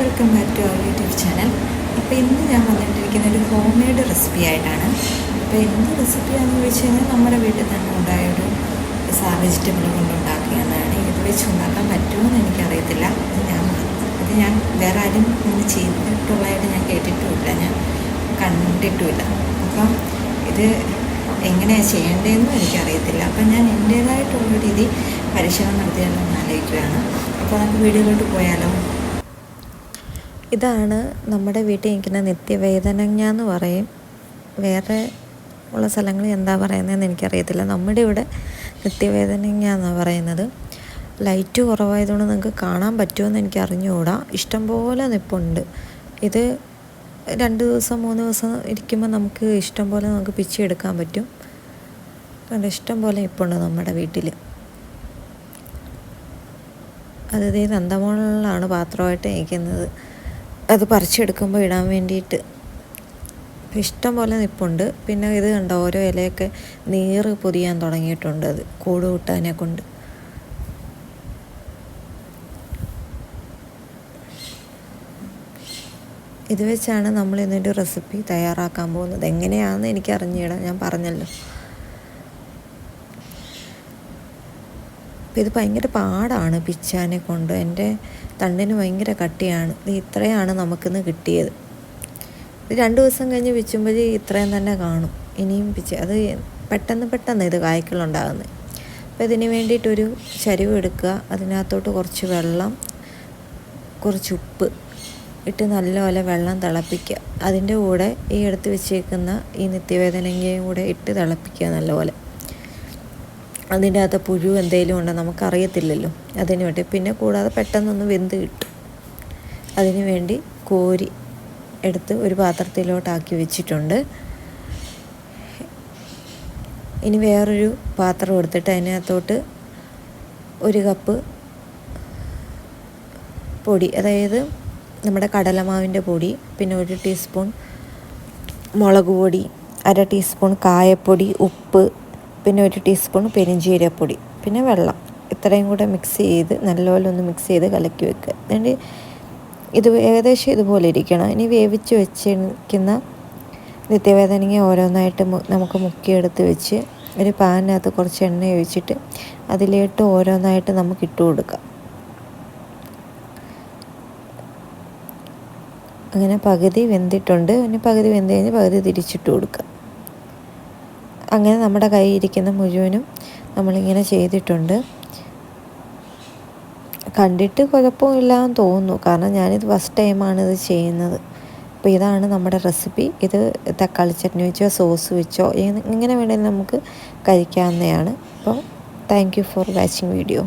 Welcome back to our YouTube channel. അപ്പോൾ ഇന്ന് ഞാൻ വന്നിട്ടിരിക്കുന്ന ഒരു ഹോം മെയ്ഡ് റെസിപ്പി ആയിട്ടാണ്. അപ്പോൾ എന്ത് റെസിപ്പിയാണെന്ന് ചോദിച്ചു കഴിഞ്ഞാൽ നമ്മുടെ വീട്ടിൽ തന്നെ ഉണ്ടായൊരു വെജിറ്റബിൾ കൊണ്ടുണ്ടാക്കിയെന്നാണ്. ഇത് വെച്ച് ഉണ്ടാക്കാൻ പറ്റുമെന്ന് എനിക്കറിയത്തില്ല. ഞാൻ വേറെ ആരും ഇന്ന് ചെയ്തിട്ടുള്ളതായിട്ട് ഞാൻ കേട്ടിട്ടുമില്ല, ഞാൻ കണ്ടിട്ടുമില്ല. അപ്പം ഇത് എങ്ങനെയാണ് ചെയ്യേണ്ടതെന്നും എനിക്കറിയത്തില്ല. അപ്പം ഞാൻ എൻ്റേതായിട്ടുള്ള രീതി പരിശീലനം നടത്തിയാലോ എന്ന് ആലോചിക്കുകയാണ്. അപ്പോൾ നമുക്ക് വീഡിയോയിലോട്ട് പോയാലോ. ഇതാണ് നമ്മുടെ വീട്ടിൽ നിൽക്കുന്ന നിത്യവേദനങ്ങ എന്ന് പറയും. വേറെ ഉള്ള സ്ഥലങ്ങളിൽ എന്താ പറയുന്നതെന്ന് എനിക്കറിയത്തില്ല. നമ്മുടെ ഇവിടെ നിത്യവേദനങ്ങ എന്നാണ് പറയുന്നത്. ലൈറ്റ് കുറവായതുകൊണ്ട് നിങ്ങൾക്ക് കാണാൻ പറ്റുമെന്ന് എനിക്ക് അറിഞ്ഞുകൂടാ. ഇഷ്ടംപോലെ നിപ്പുണ്ട്. ഇത് 2 ദിവസം 3 ദിവസം ഇരിക്കുമ്പോൾ നമുക്ക് ഇഷ്ടംപോലെ നമുക്ക് പിച്ചെടുക്കാൻ പറ്റും. അതുകൊണ്ട് ഇഷ്ടംപോലെ നിപ്പുണ്ട് നമ്മുടെ വീട്ടിൽ. അത് ഇതേ നന്ദമോളിലാണ് പാത്രമായിട്ട് ഇരിക്കുന്നത്. അത് പറിച്ചെടുക്കുമ്പോൾ ഇടാൻ വേണ്ടിയിട്ട് ഇഷ്ടം പോലെ നിപ്പുണ്ട്. പിന്നെ ഇത് കണ്ടോ, ഓരോ ഇലയൊക്കെ നീറ് പൊതിയാൻ തുടങ്ങിയിട്ടുണ്ട്. അത് കൂട് കൂട്ടാനെ കൊണ്ട്. ഇത് വെച്ചാണ് നമ്മൾ ഇതിൻ്റെ റെസിപ്പി തയ്യാറാക്കാൻ പോകുന്നത്. എങ്ങനെയാണെന്ന് എനിക്ക് അറിഞ്ഞിടാം, ഞാൻ പറഞ്ഞല്ലോ. അപ്പോൾ ഇത് ഭയങ്കര പാടാണ് പിച്ചാനെ കൊണ്ട്. എൻ്റെ തണ്ടിന് ഭയങ്കര കട്ടിയാണ്. ഇത് ഇത്രയാണ് നമുക്കിന്ന് കിട്ടിയത്. ഇത് 2 ദിവസം കഴിഞ്ഞ് പിച്ചുമ്പോൾ ഇത്രയും തന്നെ കാണും. ഇനിയും അത് പെട്ടെന്ന് ഇത് കായ്ക്കളുണ്ടാകുന്നത്. അപ്പോൾ ഇതിന് വേണ്ടിയിട്ടൊരു ചരുവ് എടുക്കുക. അതിനകത്തോട്ട് കുറച്ച് വെള്ളം, കുറച്ച് ഉപ്പ് ഇട്ട് നല്ലപോലെ വെള്ളം തിളപ്പിക്കുക. അതിൻ്റെ കൂടെ ഈ എടുത്ത് വെച്ചേക്കുന്ന ഈ നിത്യവേദനങ്ങയും കൂടെ ഇട്ട് തിളപ്പിക്കുക നല്ലപോലെ. അതിൻ്റെ അകത്ത് പുഴു എന്തെങ്കിലും ഉണ്ടോ നമുക്കറിയത്തില്ലല്ലോ, അതിന് വേണ്ടി. പിന്നെ കൂടാതെ പെട്ടെന്നൊന്ന് വെന്ത് കിട്ടും. അതിന് വേണ്ടി കോരി എടുത്ത് ഒരു പാത്രത്തിലോട്ടാക്കി വെച്ചിട്ടുണ്ട്. ഇനി വേറൊരു പാത്രം എടുത്തിട്ട് അതിനകത്തോട്ട് 1 കപ്പ് പൊടി, അതായത് നമ്മുടെ കടലമാവിൻ്റെ പൊടി, പിന്നെ 1 ടീസ്പൂൺ മുളക് പൊടി, 1/2 ടീസ്പൂൺ കായപ്പൊടി, ഉപ്പ്, പിന്നെ 1 ടീസ്പൂൺ പെരുംജീരകപ്പൊടി, പിന്നെ വെള്ളം. ഇത്രയും കൂടെ മിക്സ് ചെയ്ത് നല്ലപോലെ ഒന്ന് മിക്സ് ചെയ്ത് കലക്കി വെക്കുക. എന്നിട്ട് ഇത് ഏകദേശം ഇതുപോലെ ഇരിക്കണം. ഇനി വേവിച്ച് വെച്ചിരിക്കുന്ന നിത്യവേദനങ്ങ ഓരോന്നായിട്ട് നമുക്ക് മുക്കിയെടുത്ത് വെച്ച് ഒരു പാനിനകത്ത് കുറച്ച് എണ്ണ ഒഴിച്ചിട്ട് അതിലേട്ട് ഓരോന്നായിട്ട് നമുക്ക് ഇട്ട് കൊടുക്കാം. അങ്ങനെ പകുതി വെന്തിട്ടുണ്ട്. ഇനി പകുതി വെന്ത് കഴിഞ്ഞ് പകുതി തിരിച്ചിട്ട് കൊടുക്കുക. അങ്ങനെ നമ്മുടെ കയ്യിൽ ഇരിക്കുന്ന മുഴുവനും നമ്മളിങ്ങനെ ചെയ്തിട്ടുണ്ട്. കണ്ടിട്ട് കുഴപ്പമില്ലാന്ന് തോന്നുന്നു, കാരണം ഞാനിത് ഫസ്റ്റ് ടൈമാണ് ഇത് ചെയ്യുന്നത്. അപ്പോൾ ഇതാണ് നമ്മുടെ റെസിപ്പി. ഇത് തക്കാളി ചട്നി വെച്ചോ സോസ് വെച്ചോ എങ്ങനെ വേണമെങ്കിലും നമുക്ക് കഴിക്കാവുന്നതാണ്. അപ്പോൾ thank you for watching video.